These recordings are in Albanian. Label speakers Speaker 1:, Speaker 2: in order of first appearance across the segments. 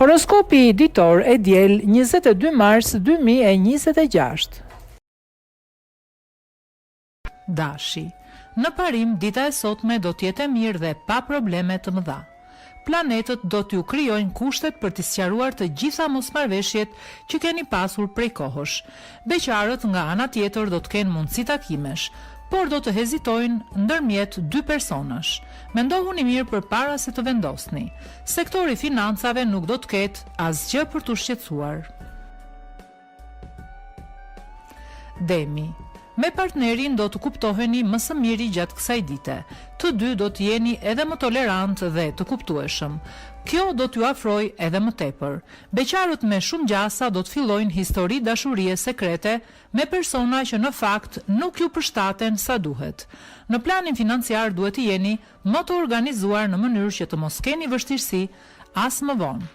Speaker 1: Horoskopi ditor e diel 22 mars 2026. Dashi. Në parim, dita e sotme do t'jetë e mirë dhe pa probleme të mëdha. Planetët do t'ju krijojnë kushtet për t'i sqaruar të gjitha mosmarrëveshjet që keni pasur prej kohësh. Beqarët nga ana tjetër do të kenë mundësi takimesh, por do të hezitojnë ndërmjet dy personash. Mendohuni mirë përpara se të vendosni. Sektori i financave nuk do të ketë asgjë për t'u shqetësuar. Demi. Me partnerin do të kuptoheni më së miri gjatë kësaj dite. Të dy do të jeni edhe më tolerant dhe të kuptueshëm. Kjo do t'ju afroj edhe më tepër. Beqarët me shumë gjasa do të fillojnë histori dashurie sekrete me persona që në fakt nuk ju përshtaten sa duhet. Në planin financiar duhet të jeni më të organizuar në mënyrë që të mos keni vështirësi as më vonë.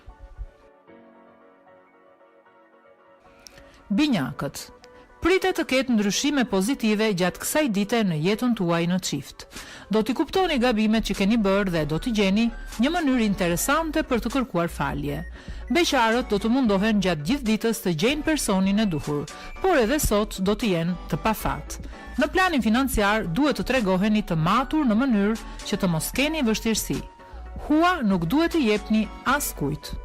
Speaker 1: Binjakët. Pritet të ketë ndryshime pozitive gjatë kësaj dite në jetën tuaj në çift. Do t'i kuptoni gabimet që keni bërë dhe do t'i gjeni një mënyrë interesante për të kërkuar falje. Beqarët do të mundohen gjatë gjithë ditës të gjejnë personin e duhur, por edhe sot do të jenë të pafat. Në planin financiar duhet të tregoheni të matur në mënyrë që të mos keni vështirësi. Hua nuk duhet të jepni askujt.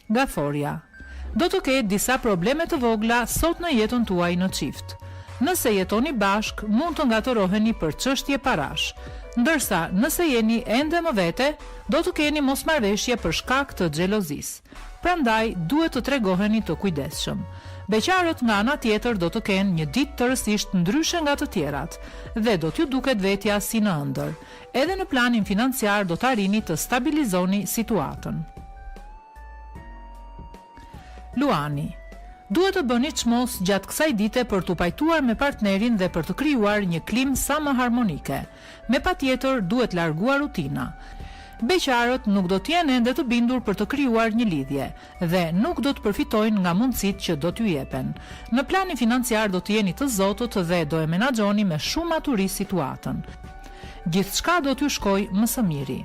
Speaker 1: Gaforia. Do të ketë disa probleme të vogla sot në jetën tuaj në çift. Nëse jetoni bashk, mund të ngatëroheni për çështje parash, ndërsa nëse jeni ende më vete, do të keni mosmarrëveshje për shkak të xhelozisë. Prandaj duhet të tregoheni të kujdesshëm. Beqarët nga ana tjetër do të kenë një ditë tërësisht ndryshe nga të tjerat dhe do t'ju duket vetja si në ëndër. Edhe në planin financiar do të arrini të stabilizoni situatën. Luani. Duhet të bëni çmos gjatë kësaj dite për t'u pajtuar me partnerin dhe për të krijuar një klim sa më harmonike. Me patjetër duhet larguar rutina. Beqarët nuk do t'jenë ende të bindur për të krijuar një lidhje dhe nuk do të përfitojnë nga mundësitë që do t'ju jepen. Në planin financiar do të jeni të zotët dhe do e menaxhoni me shumë maturi situatën. Gjithçka do t'ju shkojë më së miri.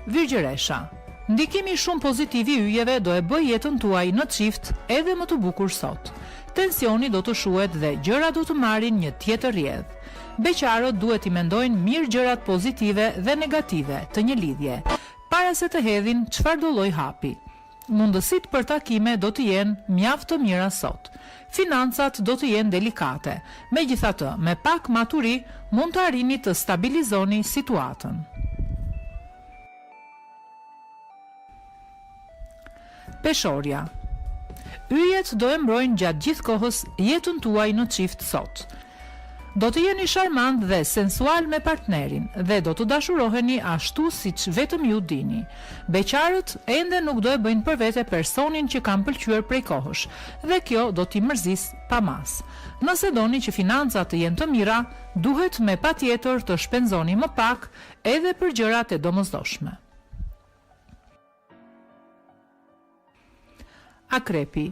Speaker 1: Virgjëresha. Ndikimi shumë pozitiv i yjeve do e bëj jetën tuaj në çift edhe më të bukur sot. Tensioni do të shuhet dhe gjërat do të marrin një tjetër rrjedh. Beqarët duhet i mendojnë mirë gjërat pozitive dhe negative të një lidhje, para se të hedhin çfarëdo lloj hapi. Mundësitë për takime do të jenë mjaft të mira sot. Financat do të jenë delikate. Megjithatë, me pak maturi mund të arrini të stabilizoni situatën. Peshorja. Yjet do e mbrojnë gjatë gjithë kohës jetën tuaj në çift sot. Do të jeni sharmant dhe sensual me partnerin dhe do të dashuroheni ashtu siç vetëm ju dini. Beqarët ende nuk do e bëjnë për vete personin që kanë pëlqyer prej kohësh dhe kjo do t'i mërzisë pamas. Nëse doni që financat të jenë të mira, duhet me patjetër të shpenzoni më pak edhe për gjërat e domosdoshme. Akrepi.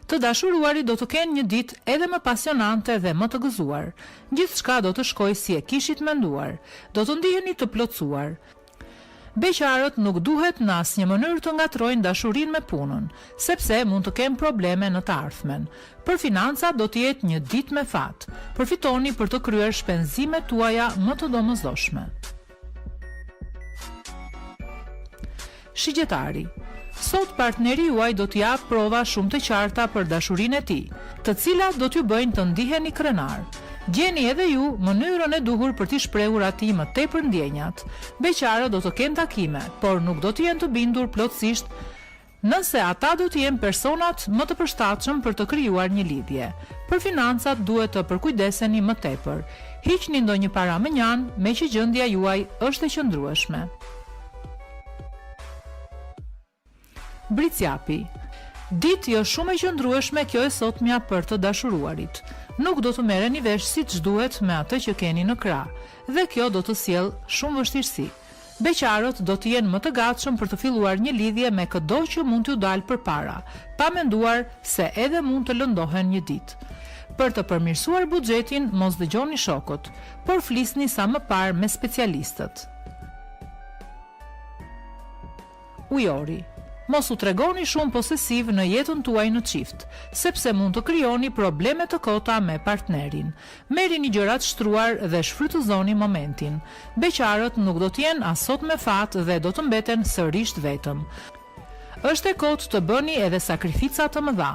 Speaker 1: Të dashuruarit do të kenë një ditë edhe më pasionante dhe më të gëzuar. Gjithçka do të shkojë si e kishit menduar. Do të ndiheni të plotësuar. Beqarët nuk duhet në asnjë mënyrë të ngatrojnë dashurinë me punën, sepse mund të kenë probleme në të ardhmen. Për financat do të jetë një ditë me fat. Përfitoni për të kryer shpenzimet tuaja më të domosdoshme. Shigjetari. Sot partneri juaj do t'ja prova shumë të qarta për dashurinë e tij, të cilat do t'ju bëjnë të ndiheni krenar. Gjeni edhe ju mënyrën e duhur për t'i shprehur atij më tepër ndjenjat. Beqarët do të kenë takime, por nuk do të jenë të bindur plotësisht nëse ata do të jenë personat më të përshtatshëm për të krijuar një lidhje. Për financat duhet të përkujdeseni më tepër. Hiqni ndonjë para më njan, me që gjendja juaj është e qëndrueshme. Bricjapi. Ditë jo shumë e qëndrueshme kjo e sotmja për të dashuruarit. Nuk do të merreni vesh siç duhet me atë që keni në krah, dhe kjo do të sjellë shumë vështirësi. Beqarët do të jenë më të gatshëm për të filluar një lidhje me çdo që mund t'ju dalë përpara, pa menduar se edhe mund të lëndohen një ditë. Për të përmirësuar buxhetin, mos dëgjoni shokut, por flisni sa më parë me specialistët. Ujori. Mos u tregoni shumë posesiv në jetën tuaj në çift, sepse mund të krijoni probleme të kota me partnerin. Merrini gjërat shtruar dhe shfrytëzoni momentin. Beqarët nuk do të jenë as sot me fat dhe do të mbeten sërish vetëm. Është e kohë të bëni edhe sakrifica të mëdha.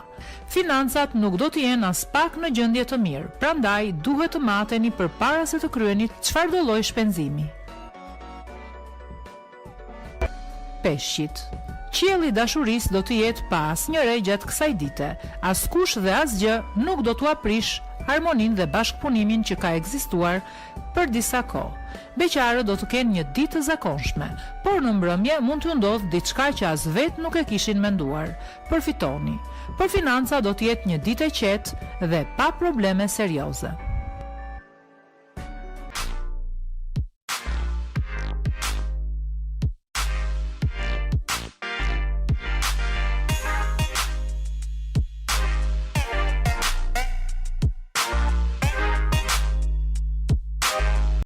Speaker 1: Financat nuk do të jenë as pak në gjendje të mirë, prandaj duhet të mateni përpara se të kryeni çfarëdo lloj shpenzimi. Peshqit. Qielli i dashurisë do të jetë pa asnjëre gjatë kësaj dite. Askush dhe asgjë nuk do t'u aprish harmoninë dhe bashkëpunimin që ka ekzistuar për disa kohë. Beqarët do të kenë një ditë të zakonshme, por në mbrëmje mund t'ju ndodhë diçka që as vetë nuk e kishin menduar. Përfitoni. Për financa do të jetë një ditë e qetë dhe pa probleme serioze.